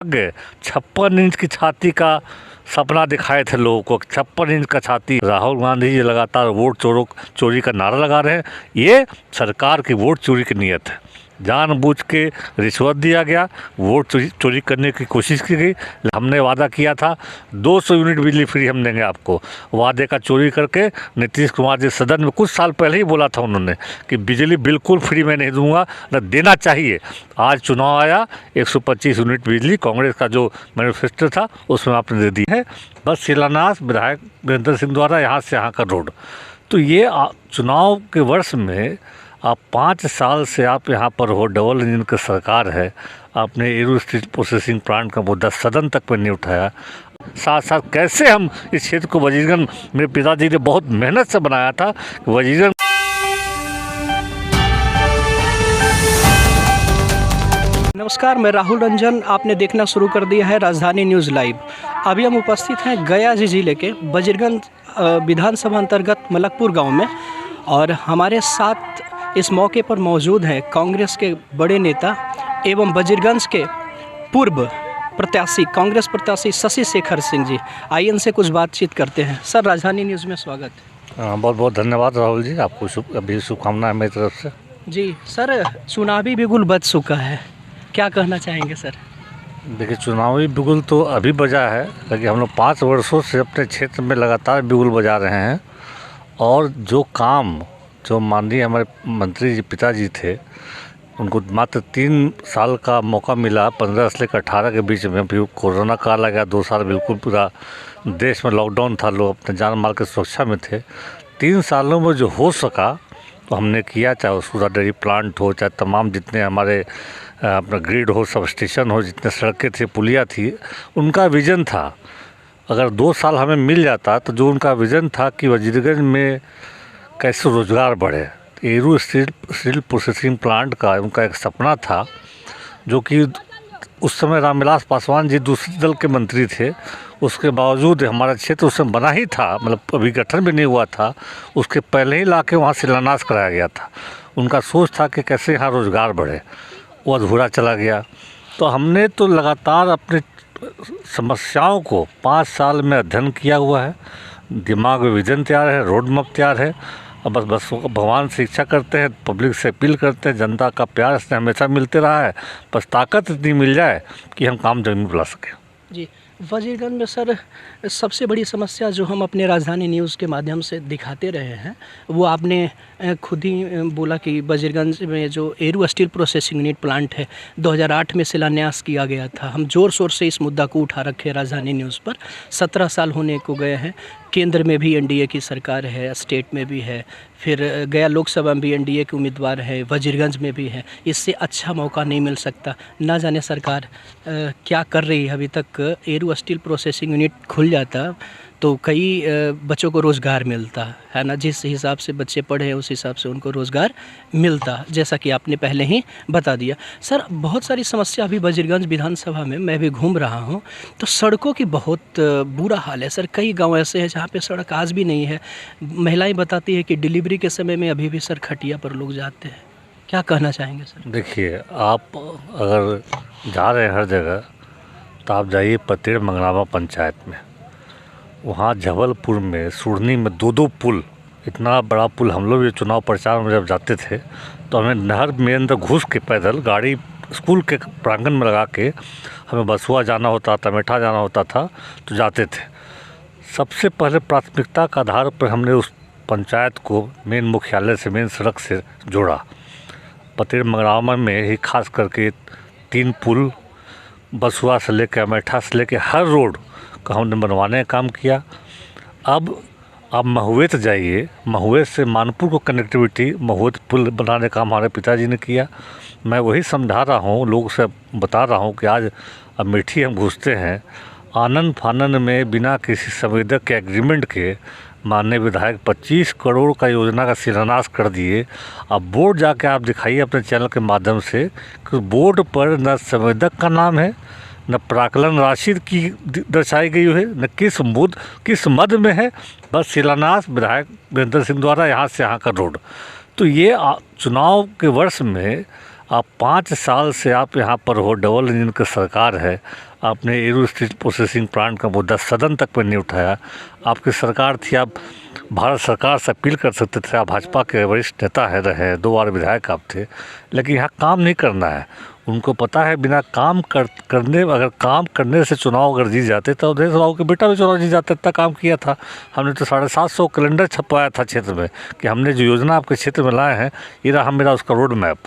गए 56 इंच की छाती का सपना दिखाए थे लोगों को। 56 इंच का छाती। राहुल गांधी जी लगातार वोट चोरी का नारा लगा रहे हैं। ये सरकार की वोट चोरी की नीयत है। जानबूझ के रिश्वत दिया गया, वोट चोरी करने की कोशिश की गई। हमने वादा किया था 200 यूनिट बिजली फ्री हम देंगे आपको। वादे का चोरी करके नीतीश कुमार जी सदन में कुछ साल पहले ही बोला था उन्होंने कि बिजली बिल्कुल फ्री मैं नहीं दूंगा, न देना चाहिए। आज चुनाव आया, 125 यूनिट बिजली कांग्रेस का जो मैनिफेस्टो था उसमें आपने दे दी है। बस शिलान्यास विधायक वीरेंद्र सिंह द्वारा यहाँ से यहाँ का रोड। तो ये चुनाव के वर्ष में आप 5 साल से आप यहाँ पर हो, डबल इंजन की सरकार है। आपने एरू स्टील प्रोसेसिंग प्लांट का मुद्दा सदन तक में नहीं उठाया। साथ साथ कैसे हम इस क्षेत्र को वजीरगंज, मेरे पिताजी ने बहुत मेहनत से बनाया था वजीरगंज। नमस्कार, मैं राहुल रंजन। आपने देखना शुरू कर दिया है राजधानी न्यूज़ लाइव। अभी हम उपस्थित हैं गया जिले के वजीरगंज विधानसभा अंतर्गत मलकपुर गांव में, और हमारे साथ इस मौके पर मौजूद हैं कांग्रेस के बड़े नेता एवं वजीरगंज के पूर्व प्रत्याशी, कांग्रेस प्रत्याशी शशि शेखर सिंह जी। आइए इनसे कुछ बातचीत करते हैं। सर, राजधानी न्यूज़ में स्वागत है। बहुत बहुत धन्यवाद राहुल जी, आपको शुभकामनाएं मेरी तरफ से। जी सर, चुनावी बिगुल बज चुका है, क्या कहना चाहेंगे सर? देखिए, चुनावी बिगुल तो अभी बजा है, लेकिन हम लोग 5 वर्षों से अपने क्षेत्र में लगातार बिगुल बजा रहे हैं। और जो काम जो माननीय हमारे मंत्री जी पिताजी थे, उनको मात्र 3 साल का मौका मिला 15 से लेकर 18 के बीच में। फिर कोरोना काल आ गया, 2 साल बिल्कुल पूरा देश में लॉकडाउन था, लोग अपने जान माल की सुरक्षा में थे। 3 सालों में जो हो सका तो हमने किया, चाहे सूधा डेयरी प्लांट हो, चाहे तमाम जितने हमारे अपना ग्रिड हो, सब स्टेशन हो, जितने सड़कें थी, पुलिया थी, उनका विज़न था। अगर 2 साल हमें मिल जाता तो जो उनका विज़न था कि वजीरगंज में कैसे रोज़गार बढ़े, एरू स्टील प्रोसेसिंग प्लांट का उनका एक सपना था, जो कि उस समय रामविलास पासवान जी दूसरे दल के मंत्री थे। उसके बावजूद हमारा क्षेत्र उस समय बना ही था, मतलब अभी गठन भी नहीं हुआ था, उसके पहले ही ला के वहाँ शिलान्यास कराया गया था। उनका सोच था कि कैसे यहाँ रोज़गार बढ़े, वो अधूरा चला गया। तो हमने तो लगातार अपने समस्याओं को 5 साल में अध्ययन किया हुआ है। दिमाग में विजन तैयार है, रोड मैप तैयार है। अब बस भगवान से इच्छा करते हैं, पब्लिक से अपील करते हैं, जनता का प्यार इसने हमेशा मिलते रहा है, बस ताकत इतनी मिल जाए कि हम काम जमीन पर ला सकें। जी, वजीरगंज में सर सबसे बड़ी समस्या जो हम अपने राजधानी न्यूज़ के माध्यम से दिखाते रहे हैं, वो आपने खुद ही बोला कि वजीरगंज में जो एरू स्टील प्रोसेसिंग यूनिट प्लांट है 2008 में शिलान्यास किया गया था। हम ज़ोर शोर से इस मुद्दा को उठा रखे राजधानी न्यूज़ पर। 17 साल होने को गए हैं, केंद्र में भी एनडीए की सरकार है, स्टेट में भी है, फिर गया लोकसभा में भी एनडीए के उम्मीदवार है, वजीरगंज में भी है। इससे अच्छा मौका नहीं मिल सकता। ना जाने सरकार क्या कर रही है। अभी तक एरू स्टील प्रोसेसिंग यूनिट खुल जाता तो कई बच्चों को रोज़गार मिलता है ना। जिस हिसाब से बच्चे पढ़े हैं उस हिसाब से उनको रोज़गार मिलता, जैसा कि आपने पहले ही बता दिया। सर, बहुत सारी समस्या अभी वजीरगंज विधानसभा में मैं भी घूम रहा हूँ तो सड़कों की बहुत बुरा हाल है सर। कई गांव ऐसे हैं जहाँ पे सड़क आज भी नहीं है। महिलाएं बताती है कि डिलीवरी के समय में अभी भी सर खटिया पर लोग जाते हैं। क्या कहना चाहेंगे सर? देखिए, आप अगर जा रहे हैं हर जगह तो आप जाइए पतेड़ मंगरावा पंचायत में। वहाँ जबलपुर में सुरनी में 2-2 पुल, इतना बड़ा पुल। हम लोग ये चुनाव प्रचार में जब जाते थे तो हमें नहर में अंदर घुस के पैदल गाड़ी स्कूल के प्रांगण में लगा के हमें बसुआ जाना होता था, मेठा जाना होता था, तो जाते थे। सबसे पहले प्राथमिकता के आधार पर हमने उस पंचायत को मेन मुख्यालय से, मेन सड़क से जोड़ा। पतेड़ मंगरावा में ही खास करके 3 पुल, बसुआ से लेकर मेठा से लेकर हर रोड का हमने बनवाने का काम किया। अब आप महुए तो जाइए, महुए से मानपुर को कनेक्टिविटी, महुए पुल बनाने का हमारे पिताजी ने किया। मैं वही समझा रहा हूँ, लोग से बता रहा हूँ कि आज अमेठी हम घुसते हैं, आनन फानन में बिना किसी संवेदक के एग्रीमेंट के माननीय विधायक 25 करोड़ का योजना का शिलान्यास कर दिए। अब बोर्ड जाके आप दिखाइए अपने चैनल के माध्यम से कि बोर्ड पर न संवेदक का नाम है, न प्राकलन राशि की दर्शाई गई है, न किस मद में है। बस शिलान्यास विधायक वीरेंद्र सिंह द्वारा यहाँ से यहाँ का रोड। तो ये चुनाव के वर्ष में आप 5 साल से आप यहाँ पर हो, डबल इंजन की सरकार है। आपने एरू स्टील प्रोसेसिंग प्लांट का मुद्दा सदन तक पर नहीं उठाया। आपकी सरकार थी, आप भारत सरकार से अपील कर सकते थे, आप भाजपा के वरिष्ठ नेता है रहे, 2 बार विधायक आप थे, लेकिन यहाँ काम नहीं करना है। उनको पता है बिना काम करने, अगर काम करने से चुनाव अगर जीत जाते तो देश बाबू के बेटा भी चुनाव जीत जाते। इतना काम किया था हमने, तो 750 कैलेंडर छपवाया था क्षेत्र में कि हमने जो योजना आपके क्षेत्र में लाए हैं, ये रहा मेरा उसका रोड मैप।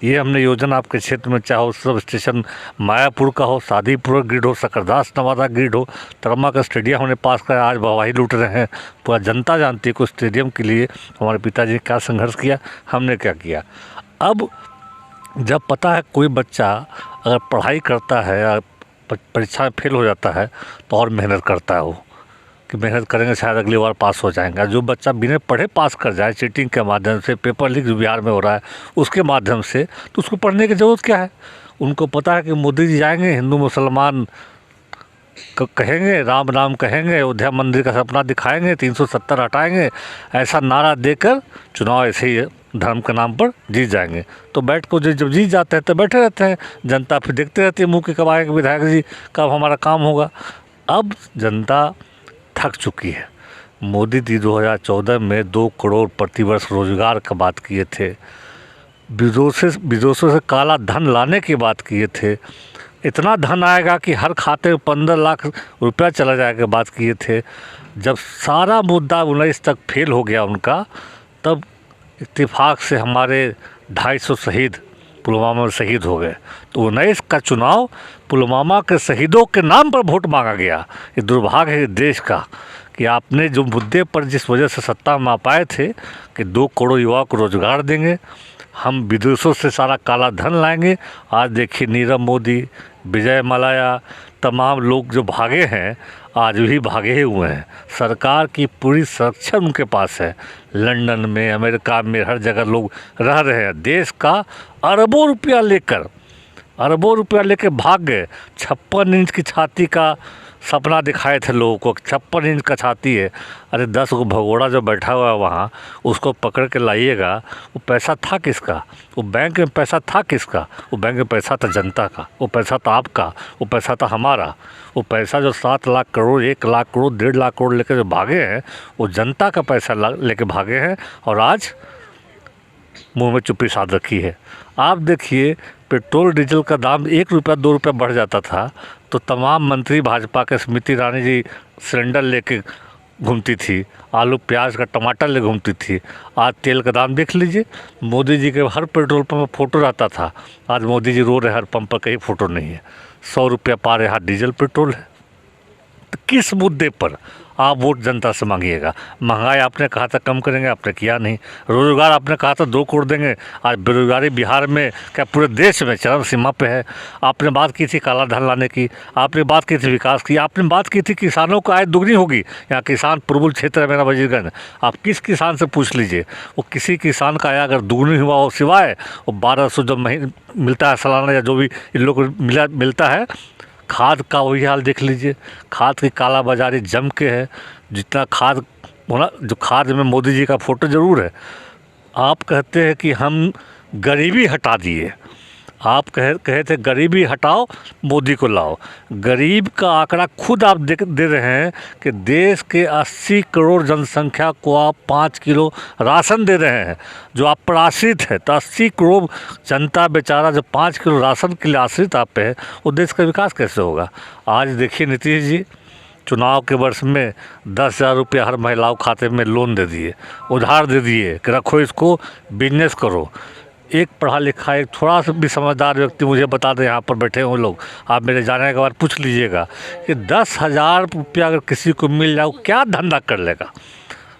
ये हमने योजना आपके क्षेत्र में, चाहे सब स्टेशन मायापुर का हो, शादीपुर ग्रिड हो, सकरदास नवादा ग्रिड हो, तरमा का स्टेडियम हमने पास कराया, आज वाही लूट रहे हैं। पूरा जनता जानती है कि उस स्टेडियम के लिए हमारे पिताजी ने क्या संघर्ष किया, हमने क्या किया। अब जब पता है कोई बच्चा अगर पढ़ाई करता है या परीक्षा में फेल हो जाता है तो और मेहनत करता है, वो कि मेहनत करेंगे शायद अगली बार पास हो जाएंगे। जो बच्चा बिना पढ़े पास कर जाए चीटिंग के माध्यम से, पेपर लीक जो बिहार में हो रहा है उसके माध्यम से, तो उसको पढ़ने की ज़रूरत क्या है। उनको पता है कि मोदी जी जाएंगे, हिंदू मुसलमान कहेंगे, राम राम कहेंगे, अयोध्या मंदिर का सपना दिखाएंगे, 370 हटाएंगे, ऐसा नारा देकर चुनाव ऐसे ही धर्म के नाम पर जीत जाएंगे। तो बैठ को जब जीत जाते हैं तो बैठे रहते हैं, जनता फिर देखते रहती है मुँह के कब आएंगे विधायक जी, कब हमारा काम होगा। अब जनता थक चुकी है। मोदी जी 2014 में 2 करोड़ प्रतिवर्ष रोजगार का बात किए थे, विदेशों से काला धन लाने की बात किए थे, इतना धन आएगा कि हर खाते में 15 लाख रुपया चला जाएगा बात किए थे। जब सारा मुद्दा 19 तक फेल हो गया उनका, तब इत्तेफाक से हमारे 250 शहीद पुलवामा में शहीद हो गए। तो 19 का चुनाव पुलवामा के शहीदों के नाम पर वोट मांगा गया। ये दुर्भाग्य है देश का कि आपने जो मुद्दे पर जिस वजह से सत्ता में आ पाए थे कि 2 करोड़ युवाओं को रोजगार देंगे, हम विदेशों से सारा काला धन लाएंगे, आज देखिए नीरव मोदी, विजय माल्या, तमाम लोग जो भागे हैं आज भी भागे ही हुए हैं। सरकार की पूरी संरक्षण उनके पास है, लंदन में, अमेरिका में, हर जगह लोग रह रहे हैं। देश का अरबों रुपया लेकर भाग गए। 56 इंच की छाती का सपना दिखाए थे लोगों को, 56 इंच का छाती है। अरे 10 गो भगोड़ा जो बैठा हुआ है वहाँ, उसको पकड़ के लाइएगा। वो पैसा था किसका? वो बैंक में पैसा था किसका? वो बैंक में पैसा था जनता का, वो पैसा था आपका, वो पैसा था हमारा। वो पैसा जो 7 लाख करोड़, 1 लाख करोड़, 1.5 लाख करोड़ लेकर जो भागे हैं, वो जनता का पैसा लेके भागे हैं। और आज मुंह में चुप्पी साध रखी है। आप देखिए, पेट्रोल डीजल का दाम 1 रुपया 2 रुपया बढ़ जाता था तो तमाम मंत्री भाजपा के, स्मृति ईरानी जी सिलेंडर लेके घूमती थी, आलू प्याज का टमाटर ले घूमती थी। आज तेल का दाम देख लीजिए, मोदी जी के हर पेट्रोल पंप में फ़ोटो रहता था, आज मोदी जी रो रहे हर पंप पर कहीं फ़ोटो नहीं है। 100 रुपया पा रहे हाथ डीजल पेट्रोल है। तो किस मुद्दे पर आप वोट जनता से मांगिएगा? महंगाई आपने कहा था कम करेंगे, आपने किया नहीं। रोज़गार आपने कहा था 2 करोड़ देंगे, आज बेरोजगारी बिहार में क्या पूरे देश में चरम सीमा पे है। आपने बात की थी काला धन लाने की, आपने बात की थी विकास की, आपने बात की थी किसानों को आय दुगनी होगी। यहाँ किसान प्रबल क्षेत्र है मेरा वजीरगंज, आप किस किसान से पूछ लीजिए, वो किसी किसान का आय अगर दुगनी हुआ हो, सिवाय वो 1200 जो मिलता है सालाना या जो भी इन लोग को मिलता है। खाद का वही हाल देख लीजिए, खाद की काला बाजारी जम के है। जितना खाद होना, जो खाद में मोदी जी का फ़ोटो ज़रूर है। आप कहते हैं कि हम गरीबी हटा दिए, आप कहे थे गरीबी हटाओ मोदी को लाओ। गरीब का आंकड़ा खुद आप दे रहे हैं कि देश के 80 करोड़ जनसंख्या को आप 5 किलो राशन दे रहे हैं, जो आप पर आश्रित है। तो 80 करोड़ जनता बेचारा जो 5 किलो राशन के लिए आश्रित आप पे है, वो देश का विकास कैसे होगा? आज देखिए नीतीश जी चुनाव के वर्ष में 10,000 रुपया हर महिलाओं खाते में लोन दे दिए, उधार दे दिए कि रखो इसको, बिजनेस करो। एक पढ़ा लिखा, एक थोड़ा सा भी समझदार व्यक्ति मुझे बता दें, यहाँ पर बैठे हुए लोग, आप मेरे जाने के बाद पूछ लीजिएगा कि 10,000 रुपया अगर किसी को मिल जाए, क्या धंधा कर लेगा?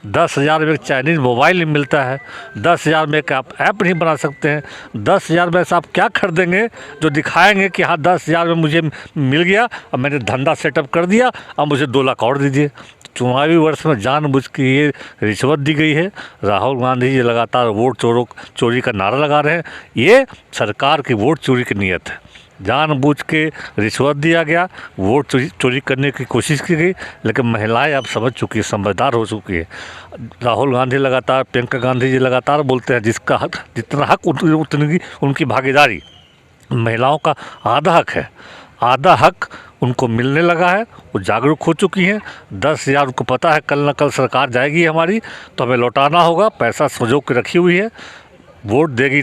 10,000 में एक चाइनीज़ मोबाइल नहीं मिलता है, 10,000 में एक आप ऐप नहीं बना सकते हैं, 10,000 में से आप क्या खरीदेंगे जो दिखाएंगे कि हाँ 10,000 में मुझे मिल गया और मैंने धंधा सेटअप कर दिया, अब मुझे 2 लाख और दीजिए। चुनावी वर्ष में जानबूझ के ये रिश्वत दी गई है। राहुल गांधी जी लगातार वोट चोरी का नारा लगा रहे हैं। ये सरकार की वोट चोरी की नीयत है, जानबूझ के रिश्वत दिया गया, वोट चोरी करने की कोशिश की गई। लेकिन महिलाएं अब समझ चुकी है, समझदार हो चुकी है। राहुल गांधी लगातार, प्रियंका गांधी जी लगातार बोलते हैं जिसका हक, जितना हक उतनी उनकी भागीदारी, महिलाओं का आधा हक है। आधा हक उनको मिलने लगा है, वो जागरूक हो चुकी हैं। 10,000 उनको पता है कल न कल सरकार जाएगी हमारी, तो हमें लौटाना होगा, पैसा संजो के रखी हुई है, वोट देगी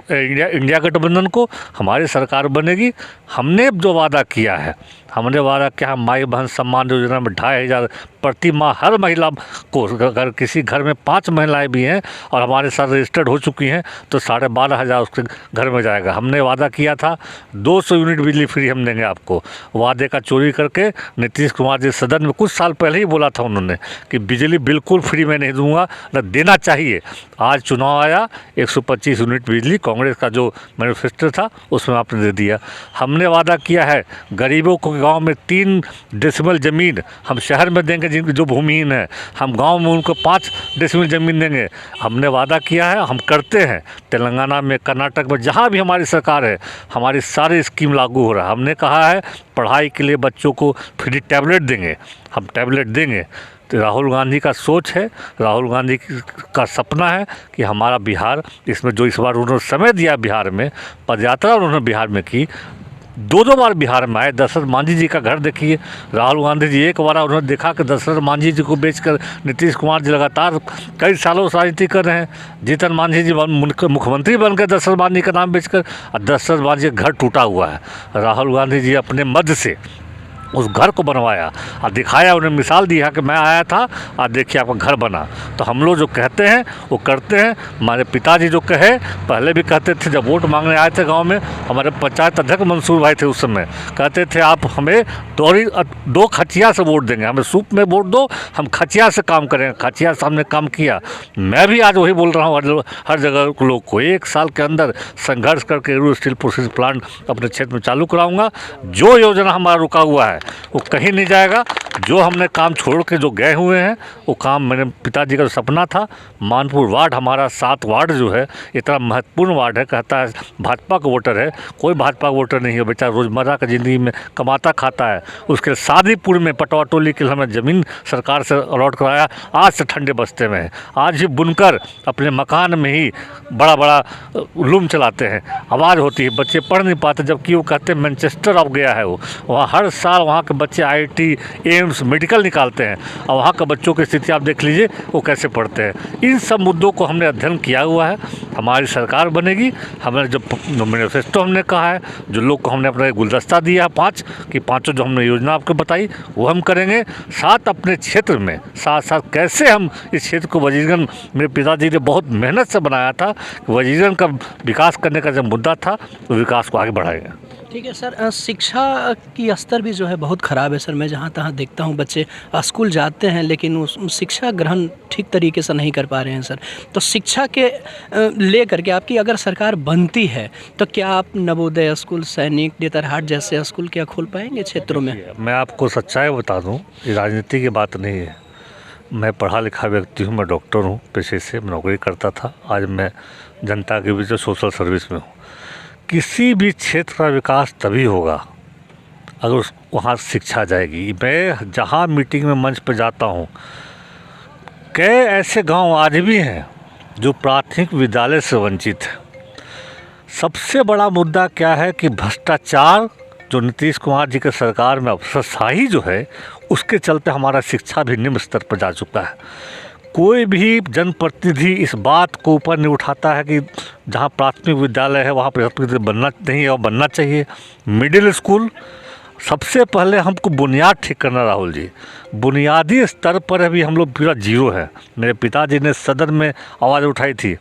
इंडिया गठबंधन को, हमारी सरकार बनेगी। हमने जो वादा किया है, हमने वादा किया हम माई बहन सम्मान योजना में 2,500 प्रति माह हर महिला को, अगर किसी घर में 5 महिलाएं भी हैं और हमारे साथ रजिस्टर्ड हो चुकी हैं तो 12,500 उसके घर में जाएगा। हमने वादा किया था 200 यूनिट बिजली फ्री हम देंगे आपको। वादे का चोरी करके नीतीश कुमार जी सदन में कुछ साल पहले ही बोला था उन्होंने कि बिजली बिल्कुल फ्री मैं नहीं दूंगा, न देना चाहिए। आज चुनाव आया, 125 यूनिट बिजली कांग्रेस का जो मैनिफेस्टो था उसमें आपने दे दिया। हमने वादा किया है गरीबों को गांव में 3 डेसिमल ज़मीन हम शहर में देंगे, जिनकी जो भूमिहीन है हम गांव में उनको 5 डेसिमल ज़मीन देंगे। हमने वादा किया है, हम करते हैं। तेलंगाना में, कर्नाटक में, जहां भी हमारी सरकार है, हमारी सारी स्कीम लागू हो रहा है। हमने कहा है पढ़ाई के लिए बच्चों को फ्री टैबलेट देंगे, हम टैबलेट देंगे। तो राहुल गांधी का सोच है, राहुल गांधी का सपना है कि हमारा बिहार, इसमें जो इस बार उन्होंने समय दिया बिहार में, पदयात्रा उन्होंने बिहार में की, 2 बार बिहार में आए। दशरथ मांझी जी का घर देखिए, राहुल गांधी जी एक बार उन्होंने देखा कि दशरथ मांझी जी को बेचकर नीतीश कुमार जी लगातार कई सालों से राजनीति कर रहे हैं। जीतन मांझी जी मुख्यमंत्री बन गए दशरथ मांझी का नाम बेचकर, और दशरथ मांझी का घर टूटा हुआ है। राहुल गांधी जी अपने मध्य से उस घर को बनवाया और दिखाया, उन्हें मिसाल दिया कि मैं आया था और देखिए आपका घर बना। तो हम लोग जो कहते हैं वो करते हैं। हमारे पिताजी जो कहे, पहले भी कहते थे, जब वोट मांगने आए थे गांव में, हमारे पंचायत अध्यक्ष मंसूर भाई थे उस समय, कहते थे आप हमें 2 खचिया से वोट देंगे, हमें सूप में वोट दो, हम खचिया से काम करेंगे। खचिया से हमने काम किया। मैं भी आज वही बोल रहा हूँ हर जगह के लोग को, 1 साल के अंदर संघर्ष करके एरू स्टील प्रोसेसिंग प्लांट अपने क्षेत्र में चालू कराऊंगा। जो योजना हमारा रुका हुआ है वो कहीं नहीं जाएगा। जो हमने काम छोड़ के जो गए हुए हैं वो काम, मेरे पिताजी का जो सपना था, मानपुर वार्ड हमारा 7 वार्ड जो है, इतना महत्वपूर्ण वार्ड है, कहता है भाजपा का वोटर है, कोई भाजपा वोटर नहीं है। बेचारा रोज़मर्रा की ज़िंदगी में कमाता खाता है। उसके शादीपुर में पटवा टोली के लिए हमें ज़मीन सरकार से अलॉट कराया, आज से ठंडे बस्ते में है। आज भी बुनकर अपने मकान में ही बड़ा बड़ा लूम चलाते हैं, आवाज़ होती है, बच्चे पढ़ नहीं पाते, जबकि वो कहते हैं मैनचेस्टर अब गया है वो, वहाँ हर साल वहाँ के बच्चे IIT, एम्स, मेडिकल निकालते हैं, और वहाँ के बच्चों की स्थिति आप देख लीजिए वो कैसे पढ़ते हैं। इन सब मुद्दों को हमने अध्ययन किया हुआ है। हमारी सरकार बनेगी। हमने जब मैनिफेस्टो हमने कहा है, जो लोग को हमने अपना गुलदस्ता दिया है 5 कि 5 जो हमने योजना आपको बताई वो हम करेंगे। साथ अपने क्षेत्र में साथ साथ कैसे हम इस क्षेत्र को वजीरगंज, मेरे पिताजी ने बहुत मेहनत से बनाया था, वजीरगंज का विकास करने का जब मुद्दा था तो विकास को आगे बढ़ाएंगे। ठीक है सर, शिक्षा की स्तर भी जो है बहुत ख़राब है सर। मैं जहाँ तहाँ देखता हूँ बच्चे स्कूल जाते हैं लेकिन उस शिक्षा ग्रहण ठीक तरीके से नहीं कर पा रहे हैं सर। तो शिक्षा के ले करके आपकी अगर सरकार बनती है तो क्या आप नवोदय स्कूल, सैनिक, नेतरहाट जैसे स्कूल क्या खोल पाएंगे क्षेत्रों में? मैं आपको सच्चाई बता दूं, ये राजनीति की बात नहीं है। मैं पढ़ा लिखा व्यक्ति हूँ, मैं डॉक्टर हूँ पेशे से, मैं नौकरी करता था, आज मैं जनता के बीच सोशल सर्विस में हूँ। किसी भी क्षेत्र का विकास तभी होगा अगर वहाँ शिक्षा जाएगी। मैं जहाँ मीटिंग में मंच पर जाता हूँ, कई ऐसे गांव आज भी हैं जो प्राथमिक विद्यालय से वंचित हैं। सबसे बड़ा मुद्दा क्या है कि भ्रष्टाचार, जो नीतीश कुमार जी के सरकार में अफसरशाही जो है, उसके चलते हमारा शिक्षा भी निम्न स्तर पर जा चुका है। कोई भी जनप्रतिनिधि इस बात को ऊपर नहीं उठाता है कि जहाँ प्राथमिक विद्यालय है वहाँ प्रतिनिधि बनना नहीं है और बनना चाहिए। मिडिल स्कूल, सबसे पहले हमको बुनियाद ठीक करना राहुल जी। बुनियादी स्तर पर अभी हम लोग पूरा जीरो है। मेरे पिताजी ने सदन में आवाज़ उठाई थी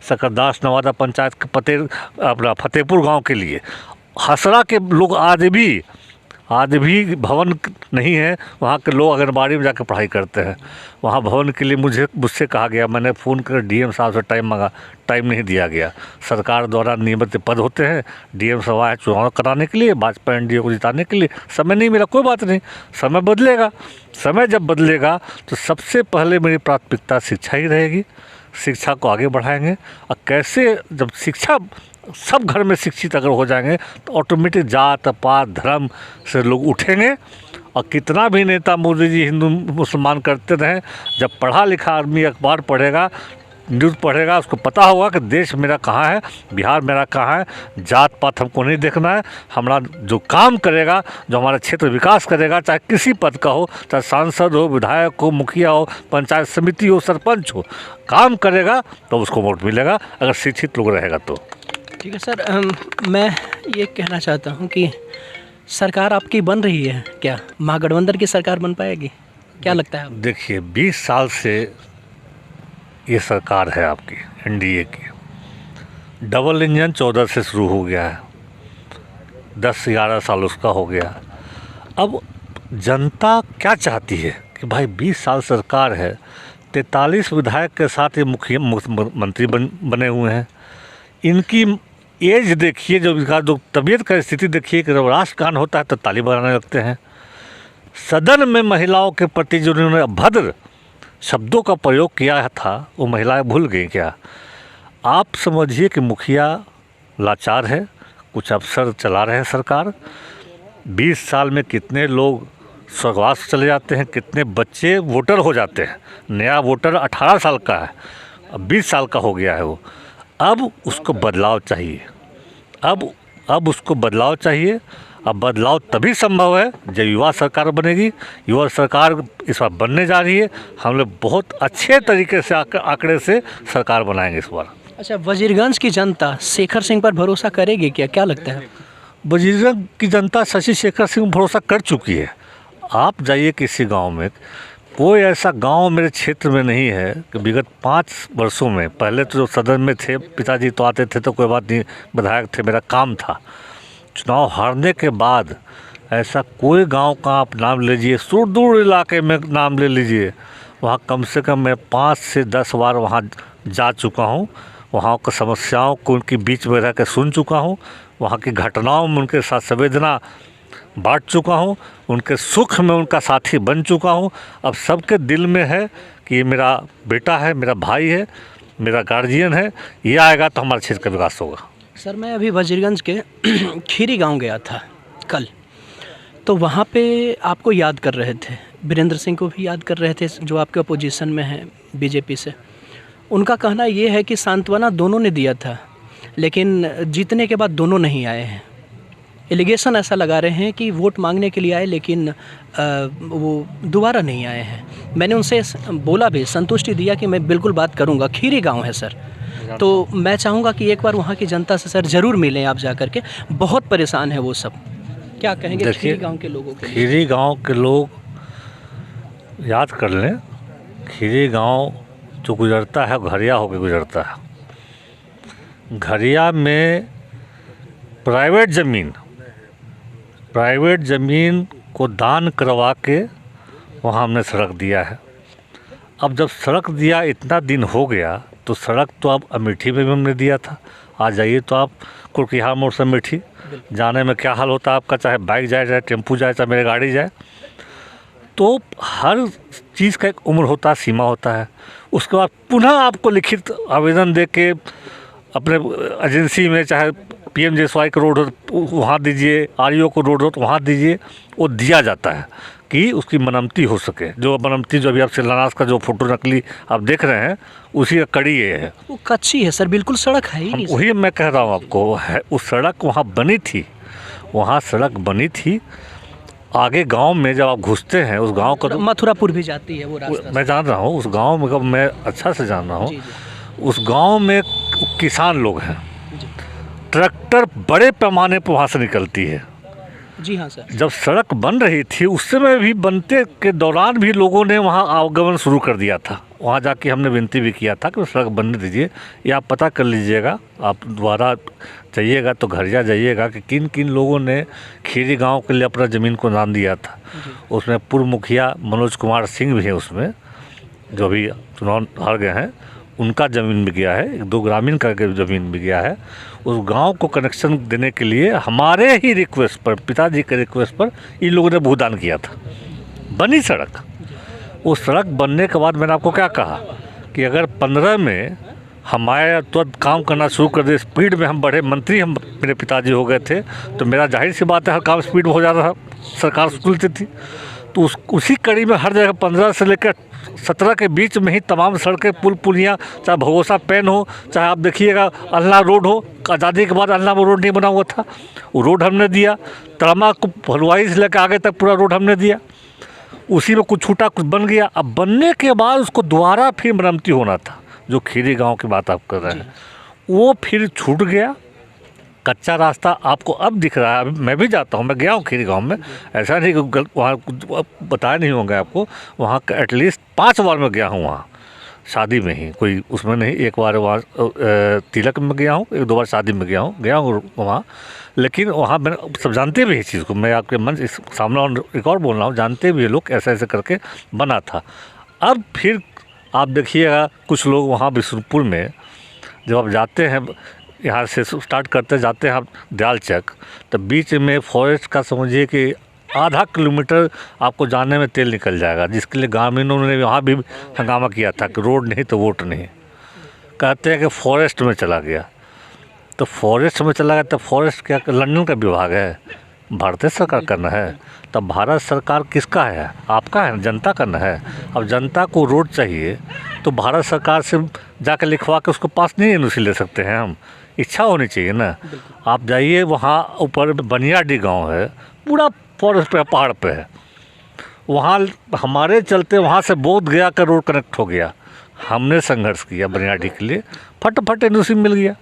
सकरदास नवादा पंचायत के अपना फतेहपुर गांव के लिए। हसरा के लोग आज भी भवन नहीं है, वहाँ के लोग आंगनबाड़ी में जाकर पढ़ाई करते हैं। वहाँ भवन के लिए मुझसे कहा गया, मैंने फ़ोन कर DM साहब से टाइम मांगा, टाइम नहीं दिया गया। सरकार द्वारा नियमित पद होते हैं, DM सभा है चुनाव कराने के लिए, भाजपा NDA को जिताने के लिए, समय नहीं मिला, कोई बात नहीं, समय बदलेगा। समय जब बदलेगा तो सबसे पहले मेरी प्राथमिकता शिक्षा ही रहेगी। शिक्षा को आगे बढ़ाएंगे। और कैसे, जब शिक्षा सब घर में शिक्षित अगर हो जाएंगे तो ऑटोमेटिक जात पात धर्म से लोग उठेंगे। और कितना भी नेता मोदी जी हिंदू मुसलमान करते रहें, जब पढ़ा लिखा आदमी अखबार पढ़ेगा न्यूज़ पढ़ेगा उसको पता होगा कि देश मेरा कहाँ है, बिहार मेरा कहाँ है। जात पात हमको नहीं देखना है। हमारा जो काम करेगा, जो हमारा क्षेत्र विकास करेगा, चाहे किसी पद का हो, चाहे सांसद हो, विधायक हो, मुखिया हो, पंचायत समिति हो, सरपंच हो, काम करेगा तो उसको वोट मिलेगा, अगर शिक्षित लोग रहेगा तो। ठीक है सर, मैं ये कहना चाहता हूँ कि सरकार आपकी बन रही है क्या? महागठबंधन की सरकार बन पाएगी, क्या लगता है? देखिए 20 साल से ये सरकार है आपकी एनडीए की। डबल इंजन 14 से शुरू हो गया है, 10-11 साल उसका हो गया। अब जनता क्या चाहती है कि भाई 20 साल सरकार है, 43 विधायक के साथ ये मुख्यमंत्री बने हुए हैं। इनकी एज देखिए, जो इनका जो तबीयत का स्थिति देखिए कि जब राष्ट्रगान होता है तो ताली बजाने लगते हैं। सदन में महिलाओं के प्रति जो उन्होंने अभद्र शब्दों का प्रयोग किया था वो महिलाएं भूल गई क्या? आप समझिए कि मुखिया लाचार है, कुछ अफसर चला रहे हैं सरकार। 20 साल में कितने लोग स्वर्गवास चले जाते हैं, कितने बच्चे वोटर हो जाते हैं। नया वोटर 18 साल का है, अब 20 साल का हो गया है वो। अब उसको बदलाव चाहिए, अब उसको बदलाव चाहिए। अब बदलाव तभी संभव है जब युवा सरकार बनेगी। युवा सरकार इस बार बनने जा रही है। हम लोग बहुत अच्छे तरीके से आंकड़े से सरकार बनाएंगे इस बार। अच्छा, वजीरगंज की जनता शेखर सिंह पर भरोसा करेगी क्या लगता है? वजीरगंज की जनता शशि शेखर सिंह भरोसा कर चुकी है। आप जाइए किसी गांव में, कोई ऐसा गांव मेरे क्षेत्र में नहीं है कि विगत 5 वर्षों में, पहले तो जो सदन में थे पिताजी तो आते थे तो कोई बात नहीं, विधायक थे, मेरा काम था। चुनाव हारने के बाद ऐसा कोई गांव का आप नाम लीजिए, सुदूर इलाके में नाम ले लीजिए, वहाँ कम से कम मैं 5 से 10 बार वहाँ जा चुका हूँ। वहाँ की समस्याओं को उनके बीच में रह कर सुन चुका हूँ। वहाँ की घटनाओं में उनके साथ संवेदना बांट चुका हूँ। उनके सुख में उनका साथी बन चुका हूँ। अब सबके दिल में है कि ये मेरा बेटा है, मेरा भाई है, मेरा गार्जियन है, ये आएगा तो हमारे क्षेत्र का विकास होगा। सर, मैं अभी वजीरगंज के खीरी गांव गया था कल, तो वहाँ पे आपको याद कर रहे थे, वीरेंद्र सिंह को भी याद कर रहे थे जो आपके अपोजिशन में हैं बीजेपी से। उनका कहना ये है कि सांत्वना दोनों ने दिया था, लेकिन जीतने के बाद दोनों नहीं आए हैं। एलिगेशन ऐसा लगा रहे हैं कि वोट मांगने के लिए आए, लेकिन वो दोबारा नहीं आए हैं। मैंने उनसे बोला भी, संतुष्टि दिया कि मैं बिल्कुल बात करूंगा। खीरी गांव है सर, तो मैं चाहूँगा कि एक बार वहाँ की जनता से सर ज़रूर मिलें आप जा कर के। बहुत परेशान है वो सब, क्या कहेंगे खीरी गांव के लोगों के लिए? खीरी गांव के लोग याद कर लें, खीरी गांव जो गुजरता है घरिया होकर गुजरता है। घरिया में प्राइवेट ज़मीन को दान करवा के वहाँ हमने सड़क दिया है। अब जब सड़क दिया इतना दिन हो गया तो सड़क तो अब अमेठी में भी हमने दिया था। आ जाइए तो आप कुरकिहार मोड़ से अमेठी जाने में क्या हाल होता है आपका, चाहे बाइक जाए, चाहे टेम्पू जाए, चाहे मेरी गाड़ी जाए। तो हर चीज़ का एक उम्र होता है, सीमा होता है। उसके बाद पुनः आपको लिखित आवेदन दे के अपने एजेंसी में, चाहे PMJSY का रोड हो वहाँ दीजिए, REO को रोड हो तो वहाँ दीजिए, वो दिया जाता है कि उसकी मरम्मती हो सके। जो मरम्मती जो अभी आप शिलान्यास का जो फोटो नकली आप देख रहे हैं उसी का कड़ी ये है। वो कच्ची है सर, बिल्कुल सड़क है ही नहीं। वही मैं कह रहा हूँ आपको, है उस सड़क वहाँ बनी थी, वहाँ सड़क बनी थी। आगे गांव में जब आप घुसते हैं उस गांव का, तो मथुरापुर भी जाती है वो रास्ता। मैं जान रहा हूँ उस गांव में, मैं अच्छा से जान रहा हूँ। जी, उस गांव में किसान लोग हैं, ट्रैक्टर बड़े पैमाने पर वहाँ से निकलती है। जी हाँ सर। जब सड़क बन रही थी उस समय भी, बनते के दौरान भी लोगों ने वहाँ आवागमन शुरू कर दिया था। वहाँ जाके हमने विनती भी किया था कि सड़क बनने दीजिए। ये आप पता कर लीजिएगा, आप दोबारा जाइएगा तो घरिया जाइएगा कि किन किन लोगों ने खीरी गांव के लिए अपना ज़मीन को दान दिया था। उसमें पूर्व मुखिया मनोज कुमार सिंह भी हैं उसमें, जो भी चुनाव हार गए हैं, उनका ज़मीन भी गया है, 1-2 ग्रामीण का ज़मीन भी गया है। उस गांव को कनेक्शन देने के लिए हमारे ही रिक्वेस्ट पर, पिताजी के रिक्वेस्ट पर इन लोगों ने भूदान किया था। बनी सड़क। उस सड़क बनने के बाद मैंने आपको क्या कहा कि अगर 15 में हमारे तुरंत काम करना शुरू कर दे, स्पीड में हम बढ़े, मंत्री हम मेरे पिताजी हो गए थे, तो मेरा जाहिर सी बात है हर काम स्पीड में हो जाता था, सरकार सुलझती थी। तो उसी कड़ी में हर जगह 15 से लेकर 17 के बीच में ही तमाम सड़कें, पुल पुलियाँ, चाहे भगोसा पेन हो, चाहे आप देखिएगा अल्लाह रोड हो, आज़ादी के बाद अल्लाह में रोड नहीं बना हुआ था, वो रोड हमने दिया। तड़मा को हलवाई से लेकर आगे तक पूरा रोड हमने दिया। उसी में कुछ छूटा, कुछ बन गया। अब बनने के बाद उसको दोबारा फिर मरम्मती होना था, जो खीरी गांव की बात आप कर रहे हैं, वो फिर छूट गया। कच्चा रास्ता आपको अब दिख रहा है। अभी मैं भी जाता हूँ, मैं गया हूँ खीरी गांव में, ऐसा नहीं कि वहाँ बताया नहीं होंगे आपको। वहाँ एटलीस्ट 5 बार मैं गया हूँ वहाँ, शादी में ही, कोई उसमें नहीं। एक बार वहाँ तिलक में गया हूँ, 1-2 बार शादी में गया हूँ वहाँ। लेकिन वहाँ मैंने सब जानते भी इस चीज़ को, मैं आपके मन इस सामने रिकॉर्ड बोल रहा हूँ, जानते भी ये लोग ऐसे ऐसे करके बना था। अब फिर आप देखिएगा कुछ लोग वहाँ बिशुनपुर में जब आप जाते हैं, यहाँ से स्टार्ट करते जाते हैं आप दयालचक, तो बीच में फॉरेस्ट का समझिए कि आधा किलोमीटर आपको जाने में तेल निकल जाएगा, जिसके लिए ग्रामीणों ने वहाँ भी हंगामा किया था कि रोड नहीं तो वोट नहीं। कहते हैं कि फॉरेस्ट में चला गया, तो फॉरेस्ट में चला गया तो फॉरेस्ट क्या लंदन का विभाग है, भारतीय सरकार करना है। तब भारत सरकार किसका है? आपका है, जनता करना है। अब जनता को रोड चाहिए तो भारत सरकार से जाकर लिखवा के उसको पास नहीं एनओसी ले सकते हैं हम, इच्छा होनी चाहिए ना। आप जाइए वहाँ ऊपर बनियाडी गांव है, पूरा फॉरेस्ट पे, पहाड़ पे है। वहाँ हमारे चलते वहाँ से बोध गया का रोड कनेक्ट हो गया। हमने संघर्ष किया बनियाडी के लिए, फट एनओसी मिल गया।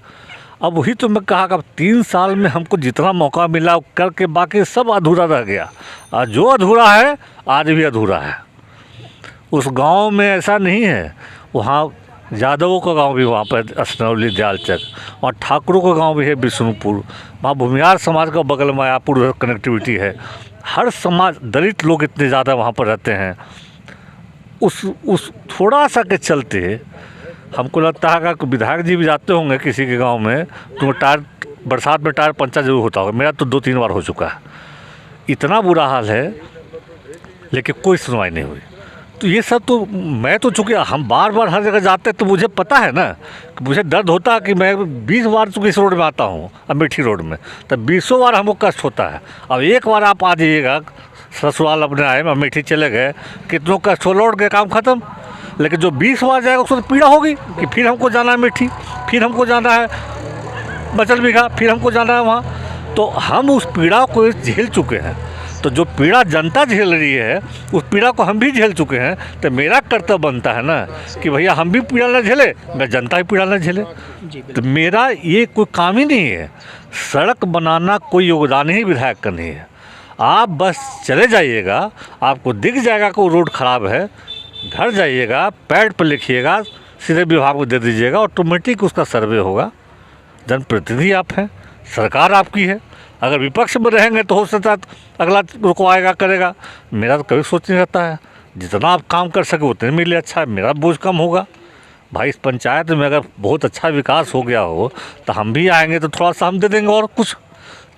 अब वही तो मैं कहा कि अब 3 साल में हमको जितना मौका मिला करके बाकी सब अधूरा रह गया। और जो अधूरा है आज भी अधूरा है। उस गांव में ऐसा नहीं है, वहाँ यादवों का गांव भी वहाँ पर असनौली दयालचक, वहाँ ठाकुरों का गांव भी है बिशुनपुर, वहाँ भूमियार समाज का बगल में मायापुर कनेक्टिविटी है। हर समाज, दलित लोग इतने ज़्यादा वहाँ पर रहते हैं। उस थोड़ा सा के चलते हमको लगता है कि विधायक जी भी जाते होंगे किसी के गांव में, तो टायर बरसात में टायर पंचर जरूर होता होगा। मेरा तो 2-3 बार हो चुका है। इतना बुरा हाल है, लेकिन कोई सुनवाई नहीं हुई। तो ये सब तो मैं तो चूँकि हम बार बार हर जगह जाते तो मुझे पता है ना कि मुझे दर्द होता है कि मैं 20 बार चूँकि इस रोड में आता हूँ, अमेठी रोड में, तब 20 बार हमको कष्ट होता है। अब एक बार आप आ जाइएगा, ससुराल अपने आए, अमेठी चले गए, कितनों कष्ट हो, लौट गए, काम खत्म। लेकिन जो 20 बार जाएगा उसको तो पीड़ा होगी कि फिर हमको जाना है अमेठी, फिर हमको जाना है बचल बीघा, फिर हमको जाना है वहाँ। तो हम उस पीड़ा को झेल चुके हैं। तो जो पीड़ा जनता झेल रही है, उस पीड़ा को हम भी झेल चुके हैं। तो मेरा कर्तव्य बनता है ना कि भैया हम भी पीड़ा ना झेले, मैं जनता भी पीड़ा ना झेले। तो मेरा ये कोई काम ही नहीं है। सड़क बनाना कोई योगदान ही विधायक का नहीं है। आप बस चले जाइएगा, आपको दिख जाएगा कि वो रोड ख़राब है, घर जाइएगा, पैड पर लिखिएगा, सीधे विभाग को दे दीजिएगा, ऑटोमेटिक उसका सर्वे होगा। जनप्रतिनिधि आप हैं, सरकार आपकी है। अगर विपक्ष में रहेंगे तो हो सकता है अगला रुकवाएगा, करेगा। मेरा तो कभी सोच नहीं रहता है, जितना आप काम कर सके उतने मिले अच्छा है, मेरा बोझ कम होगा। भाई इस पंचायत में अगर बहुत अच्छा विकास हो गया हो तो हम भी आएंगे तो थोड़ा सा हम दे देंगे, और कुछ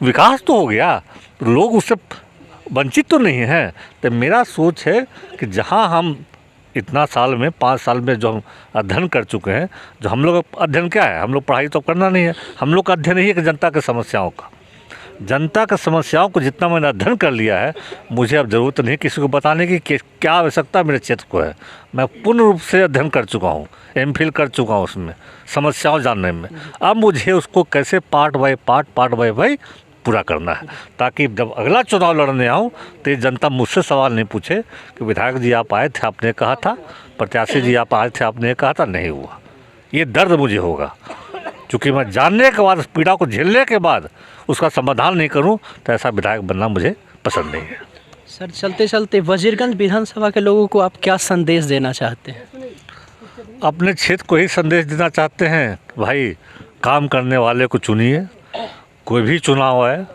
विकास तो हो गया, लोग उससे वंचित तो नहीं है। तो मेरा सोच है कि जहाँ हम इतना साल में 5 साल में जो हम अध्ययन कर चुके हैं, जो हम लोग अध्ययन क्या है, हम लोग पढ़ाई तो करना नहीं है, हम लोग का अध्ययन ही है कि जनता की समस्याओं का, जनता की समस्याओं को जितना मैंने अध्ययन कर लिया है, मुझे अब ज़रूरत नहीं किसी को बताने की कि क्या आवश्यकता मेरे क्षेत्र को है। मैं पूर्ण रूप से अध्ययन कर चुका हूँ, एमफिल कर चुका हूँ उसमें, समस्याओं जानने में। अब मुझे उसको कैसे पार्ट बाय पार्ट पूरा करना है, ताकि जब अगला चुनाव लड़ने आऊँ तो ये जनता मुझसे सवाल नहीं पूछे कि विधायक जी आप आए थे, आपने कहा था, प्रत्याशी जी आप आए थे, आपने कहा था, नहीं हुआ। ये दर्द मुझे होगा, क्योंकि मैं जानने के बाद, उस पीड़ा को झेलने के बाद उसका समाधान नहीं करूं तो ऐसा विधायक बनना मुझे पसंद नहीं है। सर, चलते चलते वजीरगंज विधानसभा के लोगों को आप क्या संदेश देना चाहते हैं? अपने क्षेत्र को ही संदेश देना चाहते हैं, भाई काम करने वाले को चुनिए। कोई भी चुनाव है,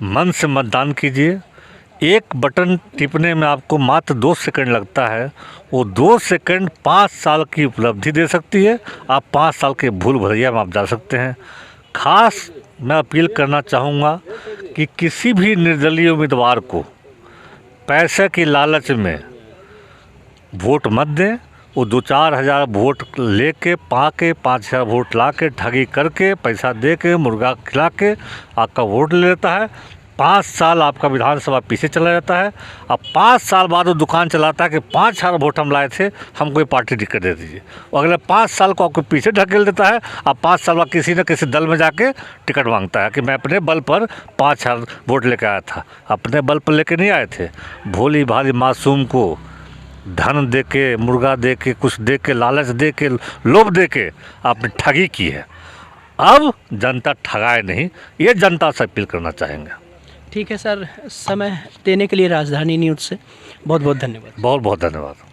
मन से मतदान कीजिए। एक बटन टिपने में आपको मात्र 2 सेकंड लगता है, वो 2 सेकंड 5 साल की उपलब्धि दे सकती है। आप 5 साल के भूल भुलैया में आप जा सकते हैं। खास मैं अपील करना चाहूँगा कि किसी भी निर्दलीय उम्मीदवार को पैसे की लालच में वोट मत दें। वो 2-4 हज़ार वोट लेके पाके 5-6 वोट ला के ठगी करके पैसा दे के मुर्गा खिला के आपका वोट ले लेता है। 5 साल आपका विधानसभा पीछे चला जाता है। अब 5 साल बाद वो दुकान चलाता है कि 5,000 वोट हम लाए थे, हमको ये पार्टी टिकट दे दीजिए। और अगले 5 साल को आपको पीछे ढकेल देता है। अब 5 साल बाद किसी न किसी दल में जाके टिकट मांगता है कि मैं अपने बल पर 5,000 वोट लेके आया था। अपने बल पर लेके नहीं आए थे। भोली भाली मासूम को धन दे के, मुर्गा दे के, कुछ दे के, लालच दे के, लोभ दे के आपने ठगी की है। अब जनता ठगाए नहीं, ये जनता से अपील करना चाहेंगे। ठीक है सर, समय देने के लिए राजधानी न्यूज़ से बहुत बहुत धन्यवाद। बहुत बहुत धन्यवाद।